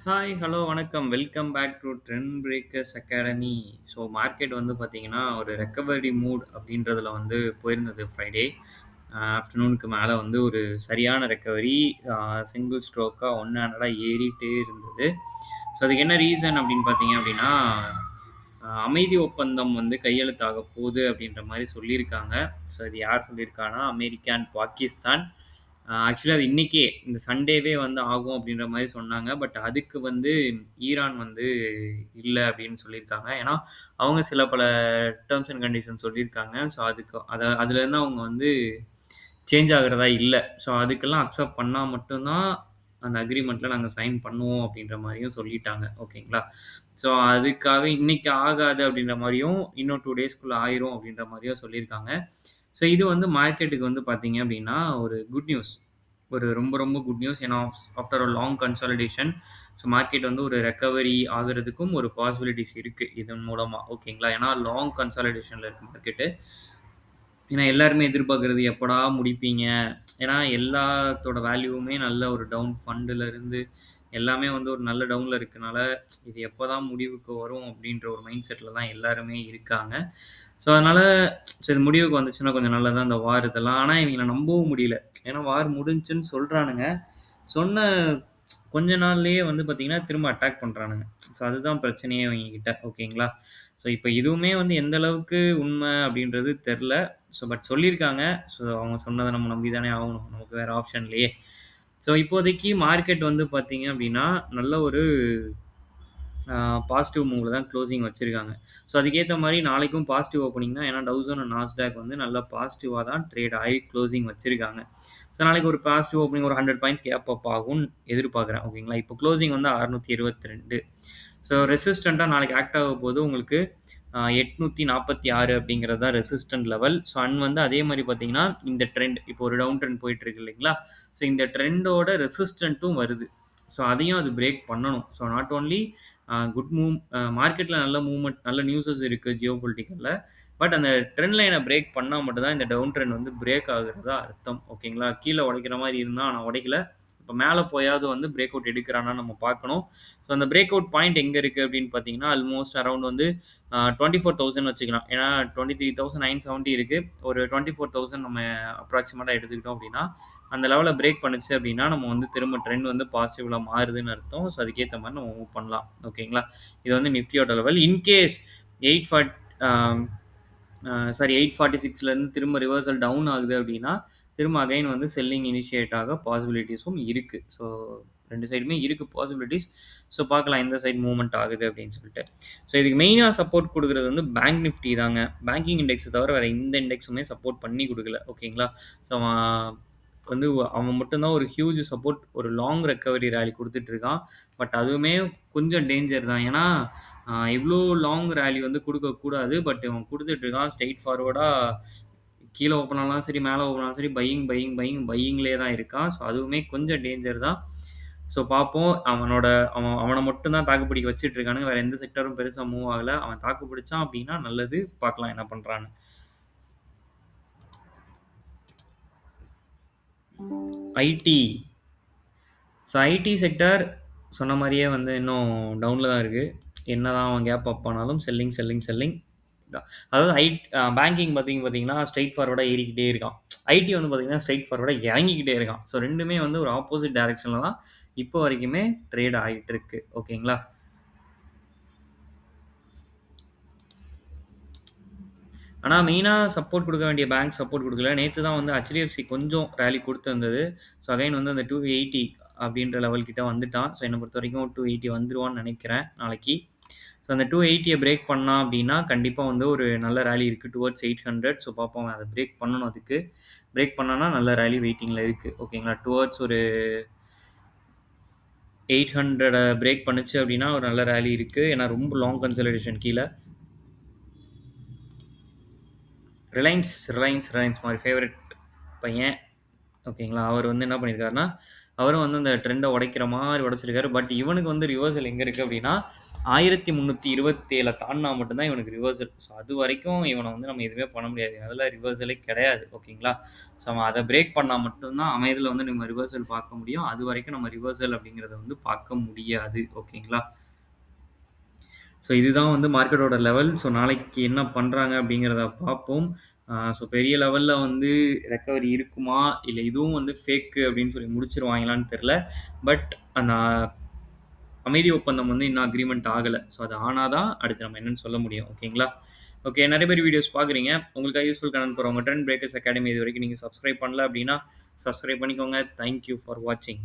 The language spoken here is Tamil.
ஹாய், ஹலோ, வணக்கம். Welcome back to trend breakers academy. So market வந்து பார்த்தீங்கன்னா, ஒரு ரெக்கவரி மூட் அப்படின்றதுல வந்து போயிருந்தது ஃப்ரைடே. ஆஃப்டர்நூனுக்கு மேல வந்து ஒரு சரியான ரெக்கவரி. சிங்கிள் ஸ்ட்ரோக்கா ஒன் ஹேண்டடா ஏறிட்டே இருந்தது. ஸோ அதுக்கு என்ன ரீசன் அப்படின்னு பார்த்தீங்க அப்படின்னா, அமைதி ஒப்பந்தம் வந்து கையெழுத்தாக போகுது அப்படின்ற மாரி சொல்லியிருக்காங்க. ஸோ இது யார் சொல்லியிருக்கான்னா, அமெரிக்கா அண்ட் பாகிஸ்தான். ஆக்சுவலி அது இன்னைக்கே இந்த சண்டேவே வந்து ஆகும் அப்படின்ற மாரி சொன்னாங்க. பட் அதுக்கு வந்து ஈரான் வந்து இல்ல அப்படின்னு சொல்லியிருக்காங்க. ஏன்னா, அவங்க சில பல டெர்ம்ஸ் அண்ட் கண்டிஷன்ஸ் சொல்லியிருக்காங்க. ஸோ அதுக்கு அதுலேருந்து அவங்க வந்து சேஞ்ச் ஆகுறதா இல்ல. ஸோ அதுக்கெல்லாம் அக்செப்ட் பண்ணா மட்டும் தான் அந்த அக்ரீமெண்ட்ல நாங்க சைன் பண்ணுவோம் அப்படின்ற மாரியும் சொல்லிட்டாங்க. ஓகேங்களா? ஸோ அதுக்காக இன்னைக்கு ஆகாது அப்படின்ற மாரியும், இன்னும் 2 டேஸ்க்குள்ள ஆயிரும் அப்படின்ற மாரியும் சொல்லியிருக்காங்க. ஸோ இது வந்து மார்க்கெட்டுக்கு வந்து பார்த்தீங்க அப்படின்னா, ஒரு குட் நியூஸ். ஒரு ரொம்ப ரொம்ப குட் நியூஸ். ஏன்னா after a long consolidation so market வந்து ஒரு ரெக்கவரி ஆகுறதுக்கும் ஒரு பாசிபிலிட்டீஸ் இருக்கு இதன் மூலமா. ஓகேங்களா? ஏன்னா லாங் கன்சாலிடேஷன்ல இருக்கு மார்க்கெட்டு. ஏன்னா எல்லாருமே எதிர்பார்க்கிறது எப்படா முடிப்பீங்க? ஏன்னா எல்லாத்தோட வேல்யூவுமே நல்ல ஒரு டவுன் ஃபண்டுலருந்து எல்லாமே வந்து ஒரு நல்ல டவுன்ல இருக்கனால, இது எப்பதான் முடிவுக்கு வரும் அப்படின்ற ஒரு மைண்ட் செட்ல தான் எல்லாருமே இருக்காங்க. ஸோ அதனால சரி இது முடிவுக்கு வந்துச்சுன்னா கொஞ்சம் நல்லது தான் இந்த வார் இதெல்லாம். ஆனா இவைங்கள நம்பவும் முடியல. ஏன்னா வார் முடிஞ்சுன்னு சொல்றானுங்க. சொன்ன கொஞ்ச நாள்லயே வந்து பார்த்தீங்கன்னா, திரும்ப அட்டாக் பண்றானுங்க. ஸோ அதுதான் பிரச்சனையே இவைங்ககிட்ட. ஓகேங்களா? ஸோ இப்ப இதுவுமே வந்து எந்த அளவுக்கு உண்மை அப்படின்றது தெர்ல. ஸோ பட் சொல்லியிருக்காங்க. ஸோ அவங்க சொன்னத நம்ம நம்பி தானே ஆகணும். நமக்கு வேற ஆப்ஷன் இல்லையே. ஸோ இப்போதைக்கு மார்க்கெட் வந்து பார்த்தீங்க அப்படின்னா, நல்ல ஒரு பாசிட்டிவ் மூவ்ல தான் க்ளோசிங் வச்சிருக்காங்க. ஸோ அதுக்கேத்த மாரி நாளைக்கும் பாசிட்டிவ் ஓப்பனிங் தான். ஏன்னா டவ் ஜோன், நாஸ்டாக் வந்து நல்லா பாசிட்டிவா தான் ட்ரேட் ஆகி க்ளோசிங் வச்சிருக்காங்க. ஸோ நாளைக்கு ஒரு பாசிட்டிவ் ஓப்பனிங் ஒரு 100 பாயிண்ட்ஸ் கேப் அப் ஆகும்னு எதிர்பார்க்குறேன். ஓகேங்களா? இப்போ க்ளோசிங் வந்து 672. ஸோ ரெசிஸ்டன்ட்டா நாளைக்கு ஆக்ட் ஆக போது உங்களுக்கு 846 அப்படிங்கிறது தான் ரெசிஸ்டன்ட் லெவல். ஸோ வந்து அதே மாரி பார்த்தீங்கன்னா, இந்த ட்ரெண்ட் இப்போ ஒரு டவுன் ட்ரெண்ட் போயிட்டு இருக்கு இல்லைங்களா? ஸோ இந்த ட்ரெண்டோட ரெசிஸ்டன்ட்டும் வருது. ஸோ அதையும் அது பிரேக் பண்ணணும். So not only good move மார்க்கெட்ல நல்ல மூவ்மெண்ட் நல்ல நியூஸஸ் இருக்கு ஜியோ பொலிட்டிக்கல்ல. பட் அந்த ட்ரெண்ட் லைன பிரேக் பண்ணா மட்டும் தான் இந்த டவுன் ட்ரெண்ட் வந்து பிரேக் ஆகுறதா அர்த்தம். ஓகேங்களா? கீழ உடைக்கிற மாரி இருந்தா ஆனா உடைக்கல. இப்ப மேல போயாவது வந்து பிரேக் அவுட் எடுக்கிறானான்னு நம்ம பார்க்கணும். ஸோ அந்த பிரேக் அவுட் பாயிண்ட் எங்க இருக்கு அப்படின்னு பார்த்தீங்கன்னா, ஆல்மோஸ்ட் அரவுண்ட் வந்து 24,000 வச்சுக்கலாம். ஏன்னா 23,970 இருக்கு. ஒரு 24,000 நம்ம அப்ராக்ஸிமேட்டா எடுத்துக்கிட்டோம் அப்படின்னா, அந்த லெவல பிரேக் பண்ணுச்சு அப்படின்னா, நம்ம வந்து திரும்ப ட்ரெண்ட் வந்து பாசிட்டிவ்ல மாறுதுன்னு அர்த்தம். ஸோ அதுக்கேத்த மாரி நம்ம மூவ் பண்ணலாம். ஓகேங்களா? இது வந்து நிஃப்டியோட லெவல். இன்கேஸ் 8 ஃபார்ட் ஆம் சாரி 846லேருந்து திரும்ப ரிவர்சல் டவுன் ஆகுது அப்படின்னா, திரும்ப அகைன் வந்து செல்லிங் இனிஷியேட் ஆக பாசிபிலிட்டீஸும் இருக்கு. ஸோ 2 சைடுமே இருக்கு பாசிபிலிட்டீஸ். ஸோ பார்க்கலாம் எந்த சைடு மூவ்மெண்ட் ஆகுது அப்படின்னு சொல்லிட்டு. ஸோ இதுக்கு மெயினா சப்போர்ட் குடுக்குறது வந்து பேங்க் நிஃப்டி தாங்க. பேங்கிங் இண்டெக்ஸ தவிர வேற எந்த இண்டெக்ஸுமே சப்போர்ட் பண்ணி குடுக்கல. ஓகேங்களா? ஸோ வந்து அவன் மட்டும் தான் ஒரு ஹியூஜ் சப்போர்ட் ஒரு லாங் ரெக்கவரி ராலி குடுத்துட்டு இருக்கான். பட் அதுவுமே கொஞ்சம் டேஞ்சர் தான். ஏன்னா, இவ்ளோ லாங் ராலி வந்து குடுக்கக்கூடாது. பட் இவன் குடுத்துட்டு இருக்கான். ஸ்ட்ரெய்ட் ஃபார்வர்டா கீழ ஓப்பன் ஆனாலும் சரி, மேல ஓப்பன் ஆனாலும் சரி பையிங்லயே தான் இருக்கான். ஸோ அதுவுமே கொஞ்சம் டேஞ்சர் தான். ஸோ பார்ப்போம். அவன மட்டும் தான் தாக்கு பிடிக்க வச்சுட்டு இருக்கானுங்க. வேற எந்த செக்டாரும் பெருசா மூவ் ஆகல. அவன் தாக்கு பிடிச்சான் அப்டின்னா நல்லது. பார்க்கலாம் என்ன பண்றான்னு. ஐடி. ஸோ ஐடி செக்டார் சொன்ன மாரியே வந்து இன்னும் டவுன்ல தான் இருக்கு. என்னதான் அவன் கேப் அப் ஆனாலும் செல்லிங் தான். அதாவது பேங்கிங் பார்த்தீங்கன்னா, ஸ்ட்ரெய்ட் ஃபார்வர்டா ஏறிக்கிட்டே இருக்கான். ஐடி வந்து பார்த்தீங்கன்னா, ஸ்ட்ரெய்ட் ஃபார்வர்டா இறங்கிக்கிட்டே இருக்கான். ஸோ 2மே வந்து ஒரு ஆப்போசிட் டைரக்ஷன்ல தான் இப்போ வரைக்குமே ட்ரேட் ஆகிட்டு இருக்கு. ஓகேங்களா? ஆனா மெயினா சப்போர்ட் குடுக்க வேண்டிய பேங்க் சப்போர்ட் குடுக்கல. நேத்து தான் வந்து HDFC கொஞ்சம் ராலி குடுத்திருந்தது. ஸோ அகைன் வந்து அந்த 280 அப்படின்ற லெவல் கிட்ட வந்துட்டான். ஸோ என்ன பொறுத்தவரைக்கும் 280 வந்துருவான்னு நெனைக்கிறேன் நாளைக்கு. ஸோ அந்த 280 பிரேக் பண்ணான் அப்படின்னா, கண்டிப்பா வந்து ஒரு நல்ல ராலி இருக்கு டுவர்ட்ஸ் 800. ஸோ பார்ப்போம் அத பிரேக் பண்ணணும் அதுக்கு. பிரேக் பண்ணானா நல்ல ராலி வெயிட்டிங்ல இருக்கு. ஓகேங்களா? டுவர்ட்ஸ் ஒரு 800 பிரேக் பண்ணுச்சு அப்படின்னா, ஒரு நல்ல ராலி இருக்கு. ஏன்னா ரொம்ப லாங் கன்சாலிடேஷன் கீழ. ரிலையன்ஸ் மை ஃபேவரைட் பையன். ஓகேங்களா? அவர் வந்து என்ன பண்ணியிருக்காருன்னா, அவரும் வந்து அந்த ட்ரெண்ட உடைக்கிற மாரி உடைச்சிருக்காரு. பட் இவனுக்கு வந்து ரிவர்சல் எங்க இருக்கு அப்டின்னா, 1327 தாண்டுனா மட்டும் தான் இவனுக்கு ரிவர்சல். ஸோ அதுவரைக்கும் இவன வந்து நம்ம எதுவுமே பண்ண முடியாது. அதெல்லாம் ரிவர்சலே கிடையாது. ஓகேங்களா? ஸோ அவன் அத பிரேக் பண்ணா மட்டும் தான் அவன் இதுல வந்து நம்ம ரிவர்சல் பார்க்க முடியும். அதுவரைக்கும் நம்ம ரிவர்சல் அப்டிங்கிறத வந்து பார்க்க முடியாது. ஓகேங்களா? ஸோ இதுதான் வந்து மார்க்கெட்டோட லெவல். ஸோ நாளைக்கு என்ன பண்றாங்க அப்படிங்கிறத பார்ப்போம். ஸோ பெரிய லெவல்ல வந்து ரெக்கவரி இருக்குமா? இல்ல இதுவும் வந்து ஃபேக்கு அப்படின்னு சொல்லி முடிச்சுருவாங்களான்னு தெரியல. பட் அந்த அமைதி ஒப்பந்தம் வந்து இன்னும் அக்ரீமெண்ட் ஆகல. ஸோ அது ஆனா தான் அடுத்து நம்ம என்னன்னு சொல்ல முடியும். ஓகேங்களா? ஓகே நெறைய பேர் வீடியோஸ் பார்க்குறீங்க. உங்களுக்காக யூஸ்ஃபுல் கண்டென்ட் போடுறவங்க ட்ரெண்ட் பிரேக்கர்ஸ் அகாடமி இதுவரைக்கும் நீங்க சப்ஸ்கிரைப் பண்ணல அப்படின்னா, சப்ஸ்கிரைப் பண்ணிக்கோங்க. தேங்க் யூ ஃபார் வாட்சிங்.